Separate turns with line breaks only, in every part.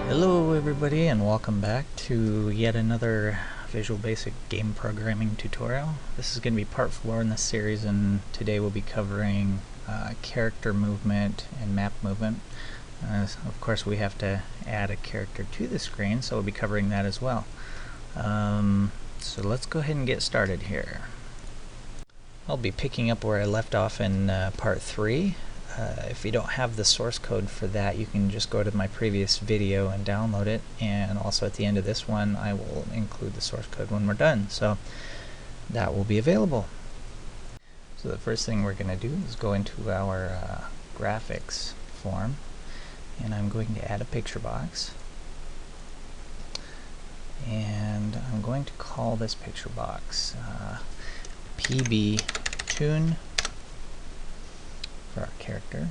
Hello everybody and welcome back to yet another Visual Basic game programming tutorial. This is going to be part 4 in this series, and today we'll be covering character movement and map movement. Of course we have to add a character to the screen, so we'll be covering that as well. So let's go ahead and get started here. I'll be picking up where I left off in part 3. If you don't have the source code for that, you can just go to my previous video and download it, and also at the end of this one I will include the source code when we're done, so that will be available. So the first thing we're going to do is go into our graphics form, and I'm going to add a picture box, and I'm going to call this picture box PB Toon for our character.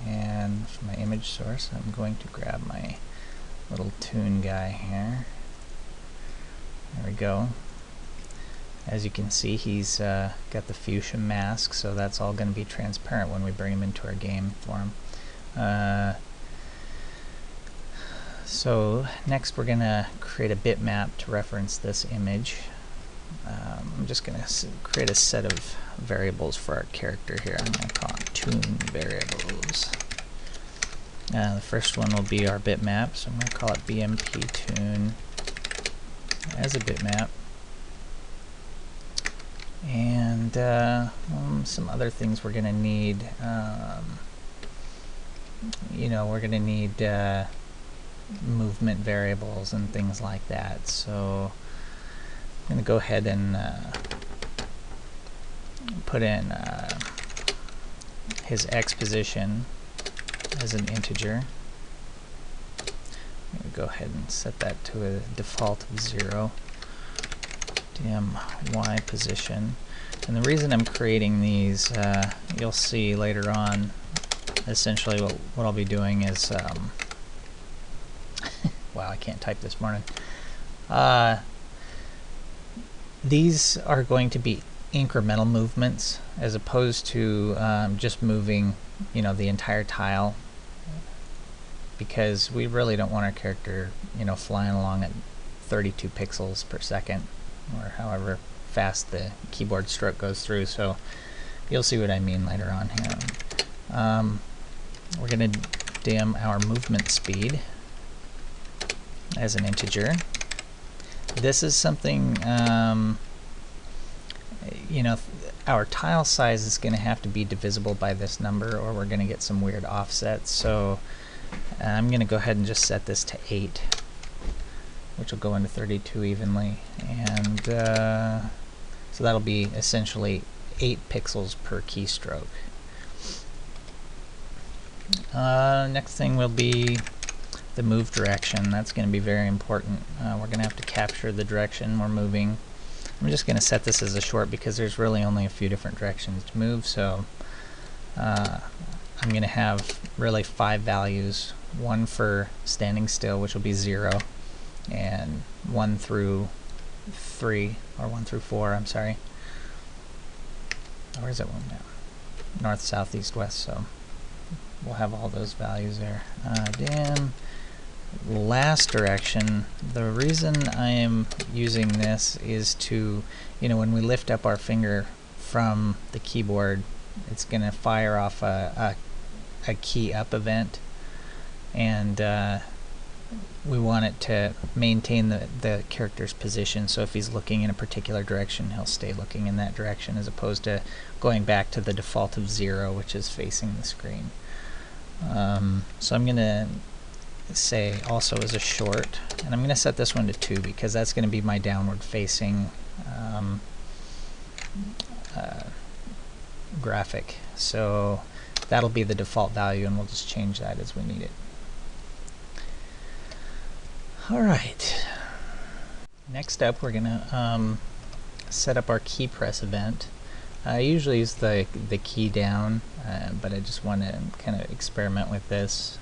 And for my image source, I'm going to grab my little toon guy here. There we go. As you can see, he's got the fuchsia mask, so that's all going to be transparent when we bring him into our game form. So next we're going to create a bitmap to reference this image. I'm just going to create a set of variables for our character here. I'm going to call it toon variables. The first one will be our bitmap, so I'm going to call it BMP toon as a bitmap. And some other things we're going to need. We're going to need movement variables and things like that. So I'm going to go ahead and put in his X position as an integer. I'm going to go ahead and set that to a default of 0. Dim Y position. And the reason I'm creating these, you'll see later on, essentially what I'll be doing is, wow, I can't type this morning. These are going to be incremental movements as opposed to just moving, the entire tile, because we really don't want our character, flying along at 32 pixels per second, or however fast the keyboard stroke goes through. So you'll see what I mean later on here. We're going to dim our movement speed as an integer. This is something, our tile size is going to have to be divisible by this number, or we're going to get some weird offsets. So I'm going to go ahead and just set this to 8, which will go into 32 evenly, and so that'll be essentially 8 pixels per keystroke. Next thing will be the move direction. That's going to be very important. We're going to have to capture the direction we're moving. I'm just going to set this as a short because there's really only a few different directions to move, so I'm going to have really 5 values, one for standing still, which will be 0, and 1 through 3, or 1 through 4, I'm sorry. Where's that one now? North, south, east, west, so we'll have all those values there. Dim last direction. The reason I am using this is to, when we lift up our finger from the keyboard, it's going to fire off a key up event, and we want it to maintain the character's position. So if he's looking in a particular direction, he'll stay looking in that direction, as opposed to going back to the default of 0, which is facing the screen. So I'm going to say also as a short, and I'm going to set this one to 2 because that's going to be my downward facing graphic. So that'll be the default value, and we'll just change that as we need it. Alright, next up we're going to set up our key press event. I usually use the key down, but I just want to kind of experiment with this.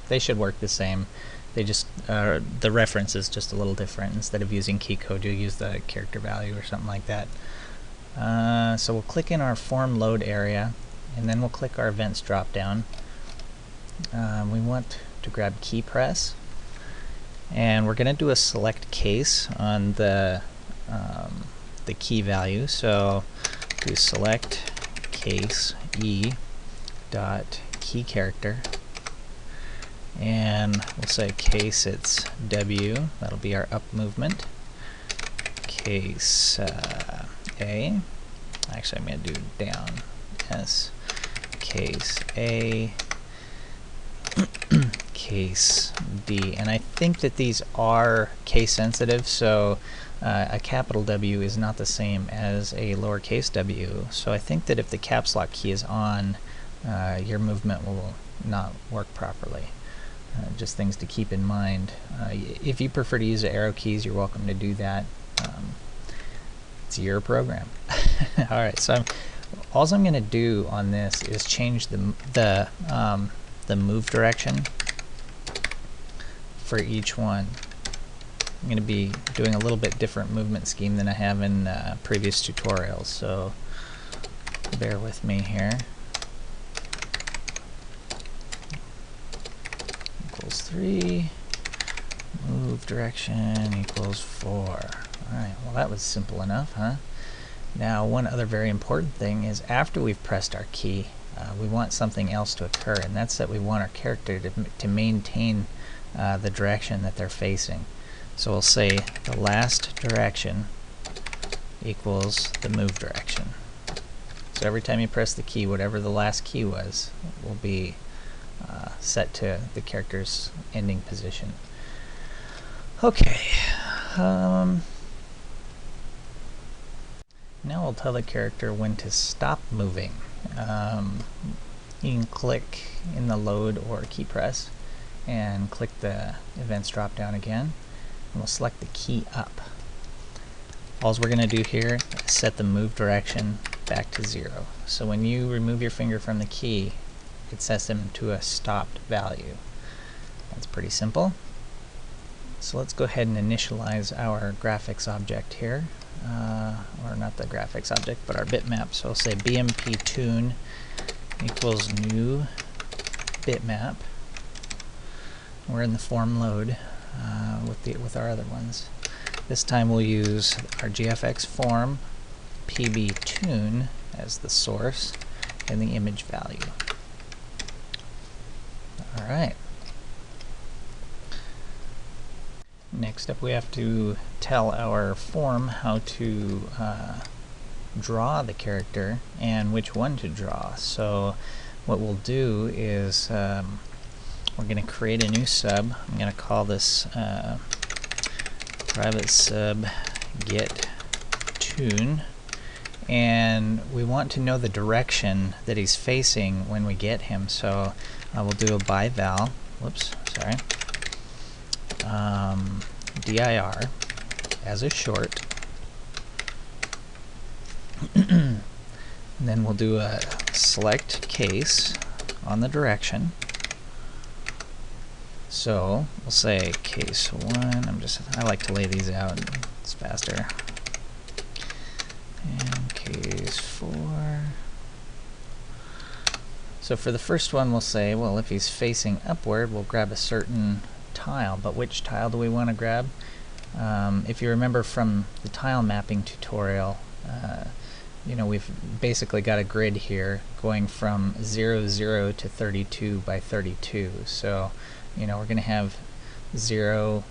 They should work the same. They just the reference is just a little different. Instead of using key code, you'll use the character value or something like that. So we'll click in our form load area, and then we'll click our events drop down. We want to grab key press, And we're going to do a select case on the key value. So do select case e dot key character, and we'll say case it's W, that'll be our up movement. Case A, actually I'm going to do down S. Case A, case D, and I think that these are case sensitive, so a capital W is not the same as a lowercase w, so I think that if the caps lock key is on, your movement will not work properly. Just things to keep in mind. If you prefer to use the arrow keys, you're welcome to do that. It's your program. Alright, so all I'm going to do on this is change the move direction for each one. I'm going to be doing a little bit different movement scheme than I have in previous tutorials, so bear with me here. Equals 3, move direction equals 4. Alright, well that was simple enough, huh? Now one other very important thing is after we've pressed our key, we want something else to occur, and that's that we want our character to maintain the direction that they're facing. So we'll say the last direction equals the move direction. So every time you press the key, whatever the last key was will be set to the character's ending position. Okay. Now we'll tell the character when to stop moving. You can click in the load or key press and click the events drop down again, and we'll select the key up. All we're going to do here is set the move direction back to 0. So when you remove your finger from the key, it sets them to a stopped value. That's pretty simple. So let's go ahead and initialize our graphics object here. Or not the graphics object, but our bitmap. So I'll say BMP tune equals new bitmap. We're in the form load with our other ones. This time we'll use our GFX form PB tune as the source and the image value. Alright. Next up we have to tell our form how to draw the character and which one to draw. So what we'll do is we're going to create a new sub. I'm going to call this private sub get tune, and we want to know the direction that he's facing when we get him. So we'll do a by val, whoops, sorry, dir as a short, and then we'll do a select case on the direction. So we'll say case 1, I like to lay these out, it's faster, and case 4. So for the first one we'll say, well, if he's facing upward, we'll grab a certain tile, but which tile do we want to grab? If you remember from the tile mapping tutorial, you know, we've basically got a grid here going from 0, 0 to 32 by 32. So, you know, we're going to have 0,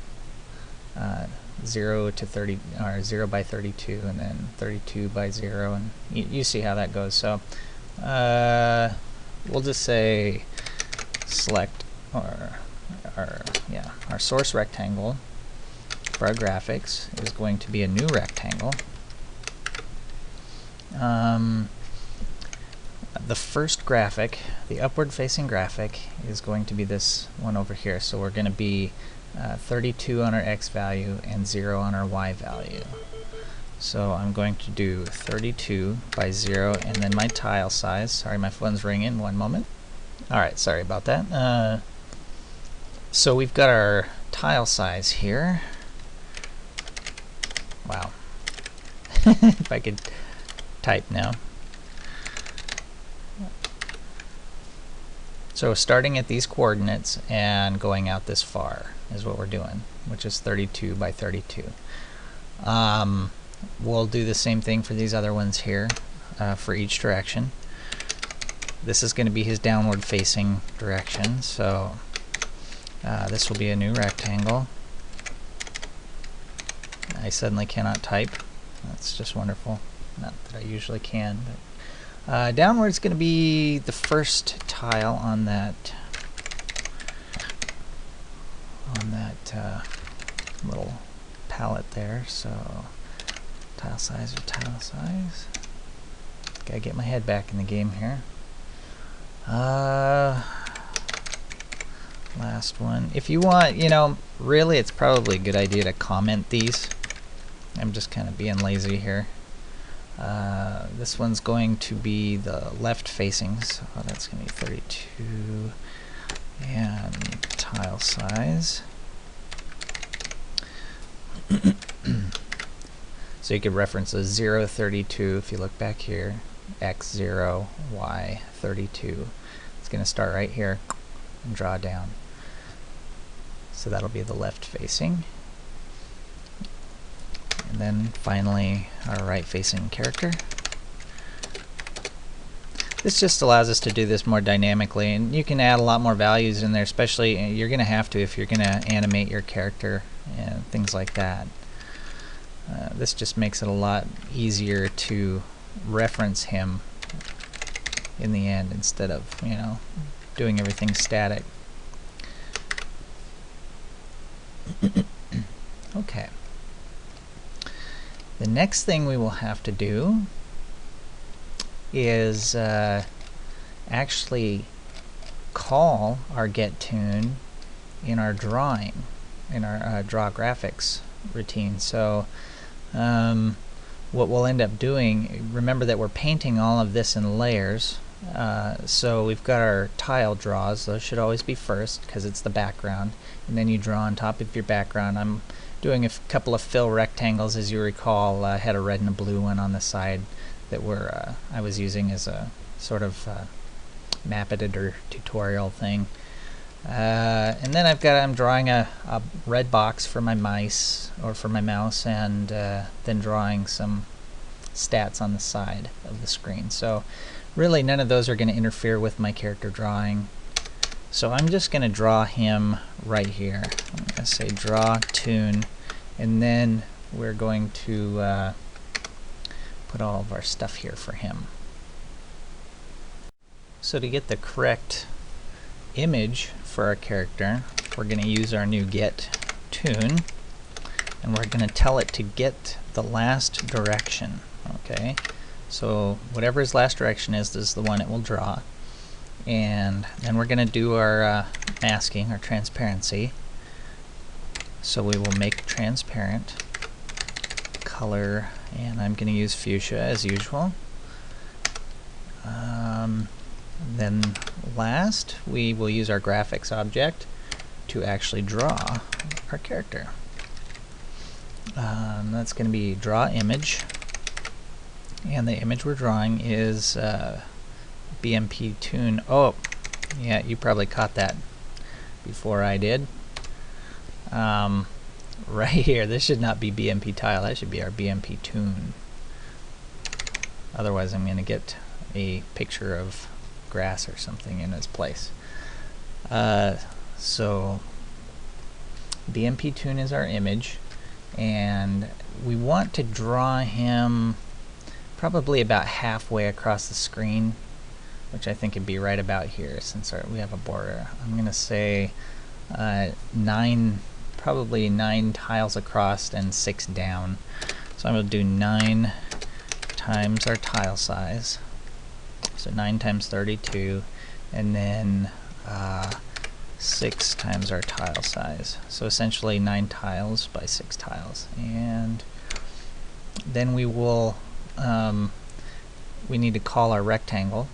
0 to 30, or 0 by 32, and then 32 by 0, and you see how that goes. So, we'll just say select our source rectangle for our graphics is going to be a new rectangle. The first graphic, the upward facing graphic, is going to be this one over here. So we're going to be 32 on our x value and 0 on our y value. So I'm going to do 32 by 0 and then my tile size. Sorry, my phone's ringing, one moment. Alright, sorry about that. So we've got our tile size here. Wow. If I could type now. So starting at these coordinates and going out this far is what we're doing, which is 32 by 32. We'll do the same thing for these other ones here for each direction. This is going to be his downward facing direction, so this will be a new rectangle. I suddenly cannot type. That's just wonderful. Not that I usually can, but downward is going to be the first tile on that little palette there. So tile size or tile size. Gotta get my head back in the game here. Last one. If you want, really it's probably a good idea to comment these. I'm just kind of being lazy here. This one's going to be the left facing, so that's going to be 32 and tile size. So you could reference a 0, 32 if you look back here, x 0, y 32. It's going to start right here and draw down. So that'll be the left facing. And then finally our right facing character. This just allows us to do this more dynamically, and you can add a lot more values in there, especially you're going to have to if you're going to animate your character and things like that. This just makes it a lot easier to reference him in the end instead of, doing everything static. Okay. The next thing we will have to do is actually call our getTune in our drawing, in our draw graphics routine. So what we'll end up doing, remember that we're painting all of this in layers. So we've got our tile draws. Those should always be first because it's the background, and then you draw on top of your background. I'm doing a couple of fill rectangles, as you recall. I had a red and a blue one on the side that were I was using as a sort of map editor tutorial thing. And then I'm drawing a red box for my mice, or for my mouse, and then drawing some stats on the side of the screen. So really none of those are going to interfere with my character drawing. So I'm just going to draw him right here. I'm going to say draw tune, and then we're going to put all of our stuff here for him. So to get the correct image for our character, we're going to use our new getTune, and we're going to tell it to get the last direction. Okay, so whatever his last direction is the one it will draw. And then we're going to do our masking, our transparency. So we will make transparent color, and I'm going to use fuchsia as usual. Then last, we will use our graphics object to actually draw our character. That's going to be draw image, and the image we're drawing is BMP tune. Oh, yeah, you probably caught that before I did. Right here, this should not be BMP tile, that should be our BMP tune. Otherwise I'm going to get a picture of grass or something in its place. So BMP tune is our image, and we want to draw him probably about halfway across the screen, which I think would be right about here since we have a border. I'm going to say probably 9 tiles across and 6 down. So I'm going to do 9 times our tile size. So 9 times 32, and then 6 times our tile size. So essentially 9 tiles by 6 tiles. And then we will, we need to call our rectangle,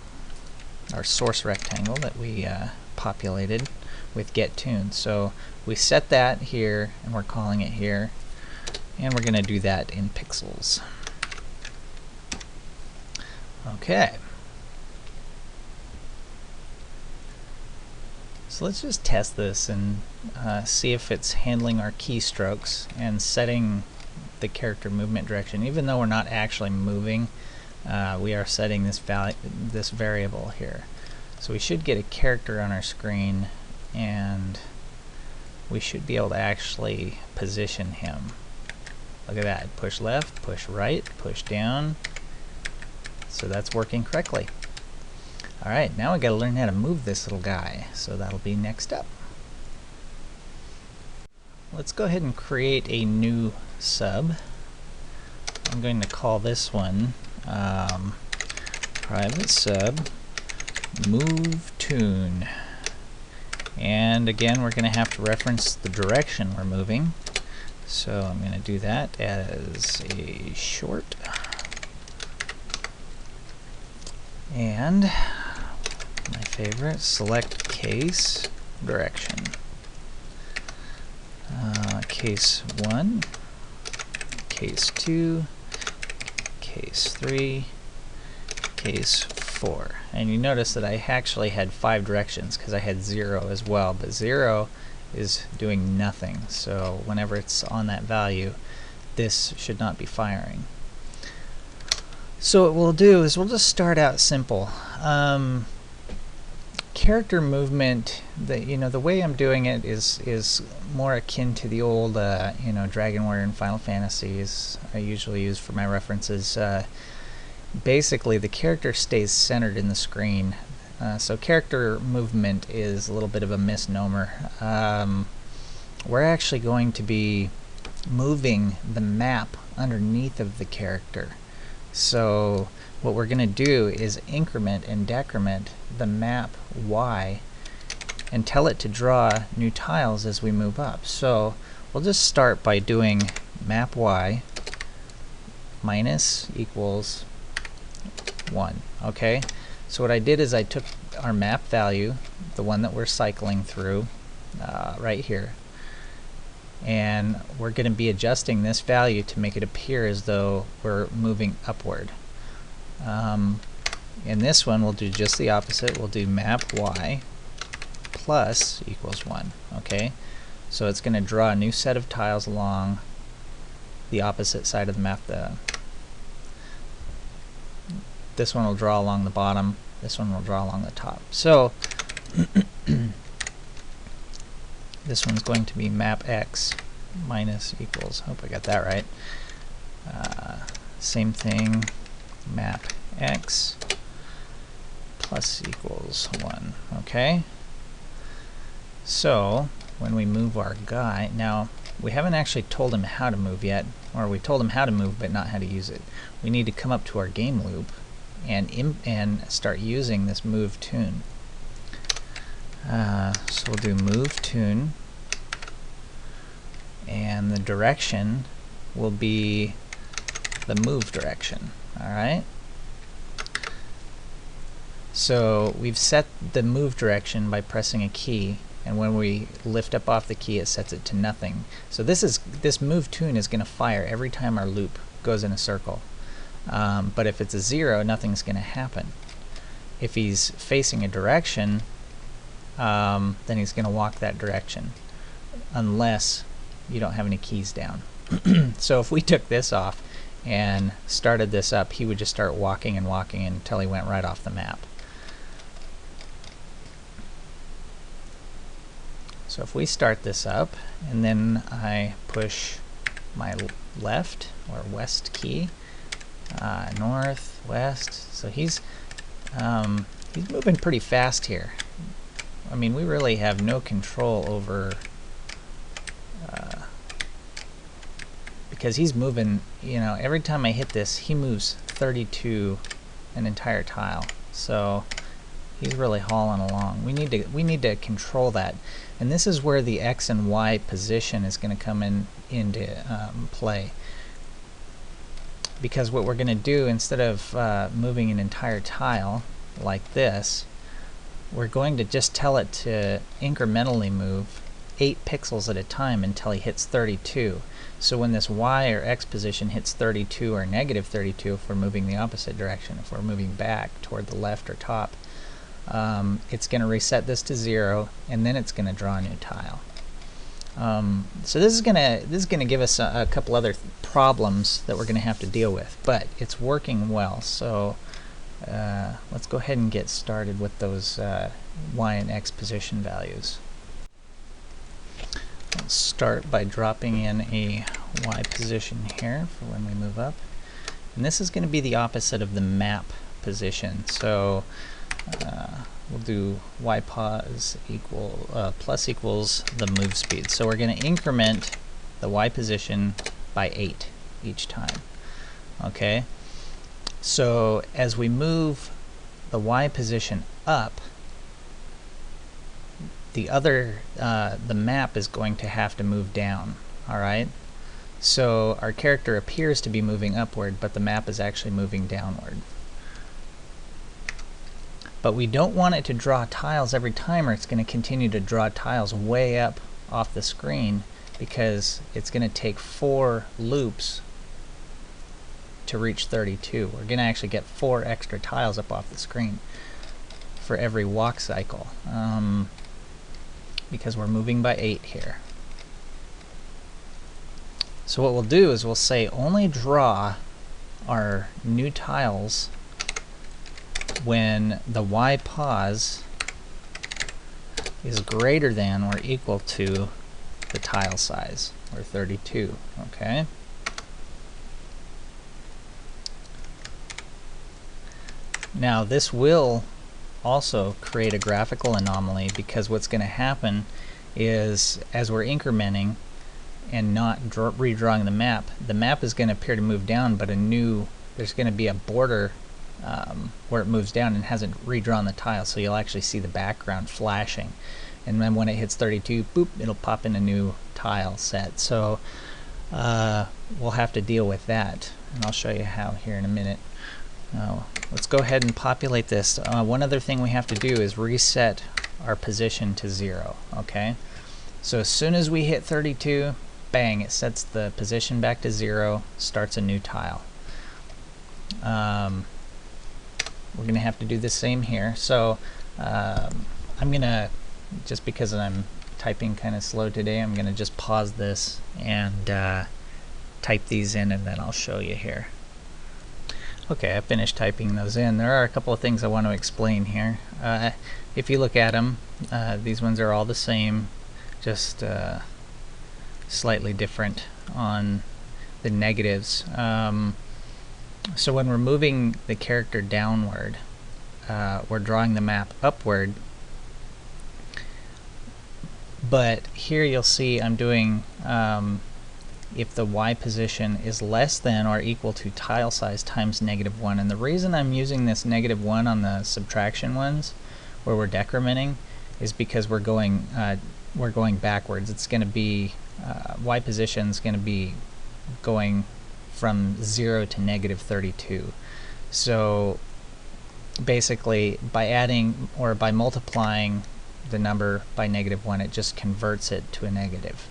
our source rectangle that we populated with getTune. So we set that here, and we're calling it here, and we're going to do that in pixels. Okay. So let's just test this and see if it's handling our keystrokes and setting the character movement direction. Even though we're not actually moving, we are setting this variable here. So we should get a character on our screen, and we should be able to actually position him. Look at that. Push left, push right, push down. So that's working correctly. Alright, now we gotta learn how to move this little guy. So that'll be next up. Let's go ahead and create a new sub. I'm going to call this one private sub move tune. And again, we're going to have to reference the direction we're moving. So I'm going to do that as a short. And my favorite, select case direction. Case 1, case 2, case 3, case 4. And you notice that I actually had 5 directions because I had 0 as well, but 0 is doing nothing. So whenever it's on that value, this should not be firing. So what we'll do is we'll just start out simple. Character movement, the way I'm doing it is more akin to the old Dragon Warrior and Final Fantasies I usually use for my references. Basically, the character stays centered in the screen. So character movement is a little bit of a misnomer. We're actually going to be moving the map underneath of the character. So what we're going to do is increment and decrement the map Y and tell it to draw new tiles as we move up. So we'll just start by doing map Y minus equals 1. Okay, so what I did is I took our map value, the one that we're cycling through right here, and we're going to be adjusting this value to make it appear as though we're moving upward. In this one we'll do just the opposite. We'll do map Y plus equals 1. Okay, so it's going to draw a new set of tiles along the opposite side of the map. This one will draw along the bottom, this one will draw along the top. So this one's going to be map X minus equals, hope I got that right. Same thing, map X plus equals 1. Okay, so when we move our guy, now we haven't actually told him how to move yet, or we told him how to move but not how to use it. We need to come up to our game loop and start using this move tune. So we'll do move tune, and the direction will be the move direction. Alright, so we've set the move direction by pressing a key, and when we lift up off the key it sets it to nothing. So this move tune is going to fire every time our loop goes in a circle. But if it's a 0, nothing's going to happen. If he's facing a direction, then he's going to walk that direction, unless you don't have any keys down. So if we took this off and started this up, he would just start walking and walking until he went right off the map. So if we start this up, and then I push my left or west key, north, west, so he's moving pretty fast here. I mean, we really have no control over, because he's moving, every time I hit this, he moves 32 an entire tile. So he's really hauling along. We need to control that, and this is where the X and Y position is going to come into play. Because what we're going to do, instead of moving an entire tile like this, we're going to just tell it to incrementally move 8 pixels at a time until he hits 32. So when this Y or X position hits 32 or negative 32, if we're moving the opposite direction, if we're moving back toward the left or top, it's going to reset this to 0, and then it's going to draw a new tile. So this is gonna give us a couple other problems that we're gonna have to deal with, but it's working well. So let's go ahead and get started with those y and x position values. Let's start by dropping in a y position here for when we move up, and this is going to be the opposite of the map position. So we'll do y pos plus equals the move speed. So we're going to increment the y position by 8 each time. Okay, so as we move the y position up, the map is going to have to move down. All right, so our character appears to be moving upward, but the map is actually moving downward. But we don't want it to draw tiles every time, or it's going to continue to draw tiles way up off the screen, because it's going to take 4 loops to reach 32. We're going to actually get 4 extra tiles up off the screen for every walk cycle, because we're moving by 8 here. So what we'll do is we'll say only draw our new tiles when the y pos is greater than or equal to the tile size, or 32. Okay. Now this will also create a graphical anomaly, because what's going to happen is, as we're incrementing and not redrawing the map is going to appear to move down, but there's going to be a border where it moves down and hasn't redrawn the tile, so you'll actually see the background flashing, and then when it hits 32, boop, it'll pop in a new tile set. So we'll have to deal with that, and I'll show you how here in a minute. Now let's go ahead and populate this. One other thing we have to do is reset our position to 0. Okay, so as soon as we hit 32, bang, it sets the position back to 0, starts a new tile. We're going to have to do the same here. So I'm going to, just because I'm typing kind of slow today, I'm going to just pause this and type these in, and then I'll show you here. Okay, I finished typing those in. There are a couple of things I want to explain here. If you look at them, these ones are all the same, just slightly different on the negatives. So when we're moving the character downward, we're drawing the map upward, but here you'll see I'm doing if the y position is less than or equal to tile size times -1. And the reason I'm using this -1 on the subtraction ones, where we're decrementing, is because we're going backwards. It's going to be y position is going to be going from 0 to -32. So basically, by adding or by multiplying the number by -1, it just converts it to a negative.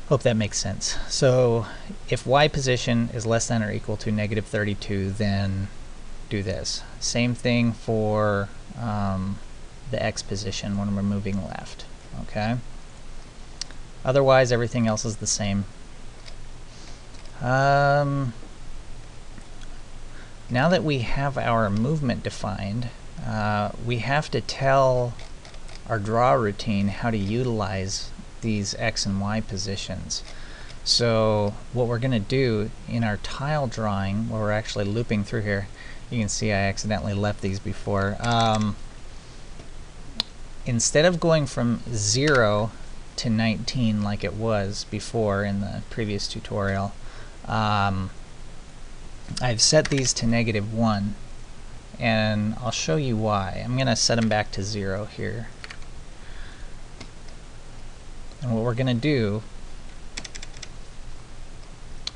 Hope that makes sense. So if y position is less than or equal to -32, then do this. Same thing for the x position when we're moving left. Okay. Otherwise, everything else is the same. Now that we have our movement defined, we have to tell our draw routine how to utilize these x and y positions. So what we're going to do in our tile drawing, where we're actually looping through here, you can see I accidentally left these before. Instead of going from 0 to 19 like it was before in the previous tutorial, I've set these to -1, and I'll show you why. I'm going to set them back to 0 here. And what we're going to do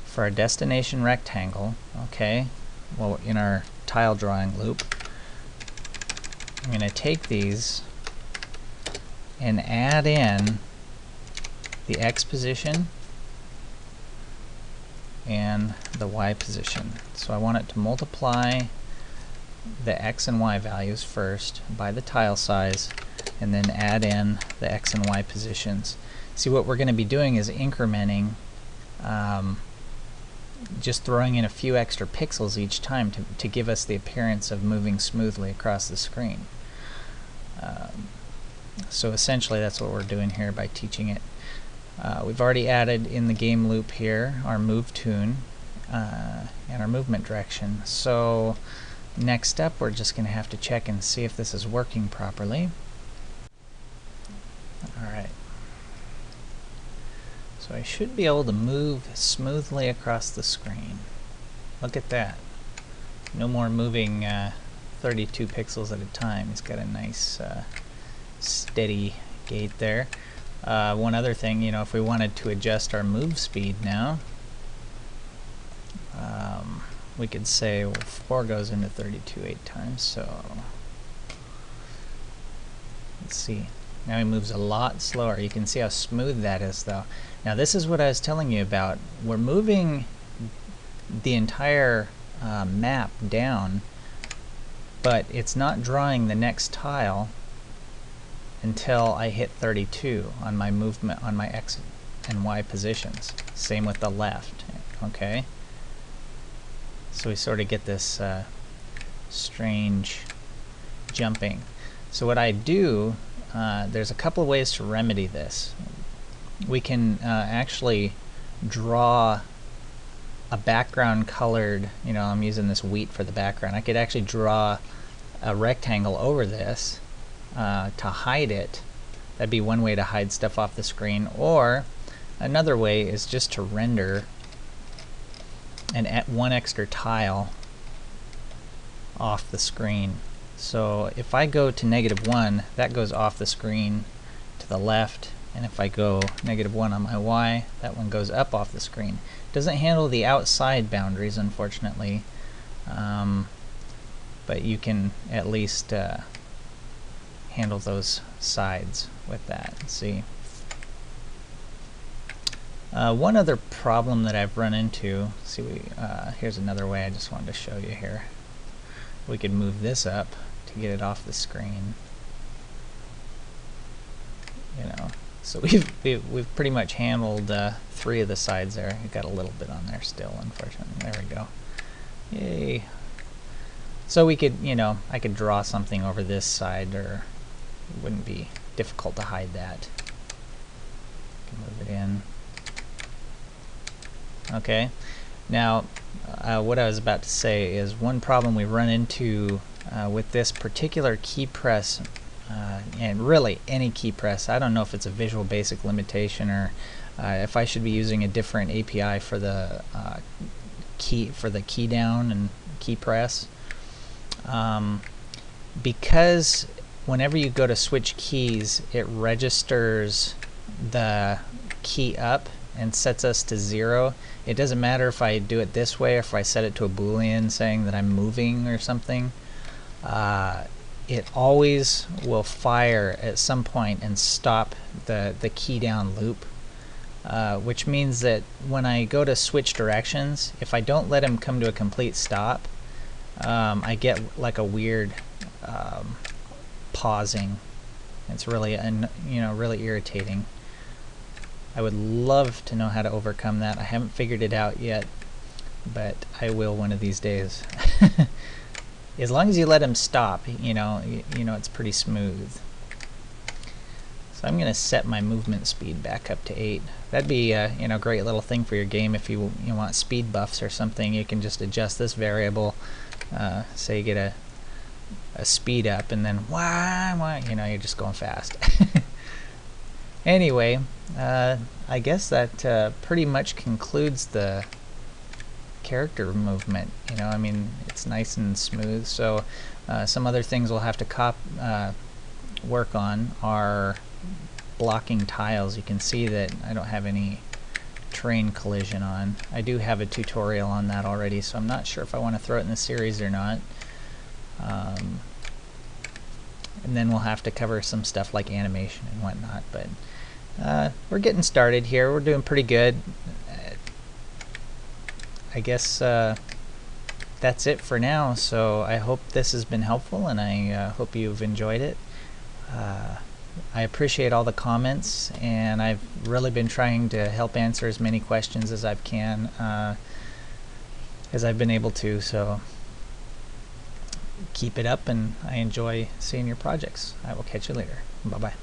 for our destination rectangle, okay, well, in our tile drawing loop, I'm going to take these and add in the x position and the y position. So I want it to multiply the X and Y values first by the tile size, and then add in the X and Y positions. See, what we're going to be doing is incrementing, just throwing in a few extra pixels each time to give us the appearance of moving smoothly across the screen. So essentially that's what we're doing here by teaching it. We've already added in the game loop here our move tune and our movement direction. So next up we're just going to have to check and see if this is working properly. Alright. So I should be able to move smoothly across the screen. Look at that. No more moving 32 pixels at a time. It's got a nice steady gait there. One other thing, if we wanted to adjust our move speed now, we could say, well, 4 goes into 32 8 times, so let's see. Now he moves a lot slower. You can see how smooth that is, though. Now this is what I was telling you about. We're moving the entire map down, but it's not drawing the next tile until I hit 32 on my movement, on my X and Y positions. Same with the left, okay? So we sort of get this strange jumping. So what I do, there's a couple of ways to remedy this. We can actually draw a background colored, I'm using this wheat for the background. I could actually draw a rectangle over this to hide it. That'd be one way to hide stuff off the screen. Or another way is just to render one extra tile off the screen. So if I go to -1, that goes off the screen to the left, and if I go -1 on my Y, that one goes up off the screen. Doesn't handle the outside boundaries, unfortunately, but you can at least handle those sides with that. Let's see. One other problem that I've run into, here's another way I just wanted to show you here. We could move this up to get it off the screen. So we've pretty much handled 3 of the sides there. We've got a little bit on there still, unfortunately. There we go. Yay. So we could, I could draw something over this side, or it wouldn't be difficult to hide that. Move it in. Okay. Now, what I was about to say is one problem we run into with this particular key press, and really any key press. I don't know if it's a Visual Basic limitation, or if I should be using a different API for the key down and key press. Because whenever you go to switch keys, it registers the key up and sets us to 0. It doesn't matter if I do it this way or if I set it to a Boolean saying that I'm moving or something. It always will fire at some point and stop the key down loop, which means that when I go to switch directions, if I don't let him come to a complete stop, I get like a weird pausing. It's really really irritating. I would love to know how to overcome that. I haven't figured it out yet, but I will one of these days. As long as you let him stop, it's pretty smooth. So I'm going to set my movement speed back up to 8. That'd be a great little thing for your game if you want speed buffs or something. You can just adjust this variable. Say you get a speed up, and then you're just going fast. Anyway, I guess that pretty much concludes the character movement. It's nice and smooth. So some other things we'll have to work on are blocking tiles. You can see that I don't have any terrain collision on. I do have a tutorial on that already, so I'm not sure if I want to throw it in the series or not. And then we'll have to cover some stuff like animation and whatnot, but we're getting started here. We're doing pretty good. I guess that's it for now. So I hope this has been helpful, and I hope you've enjoyed it. I appreciate all the comments, and I've really been trying to help answer as many questions as I can, as I've been able to. So keep it up, and I enjoy seeing your projects. I will catch you later. Bye-bye.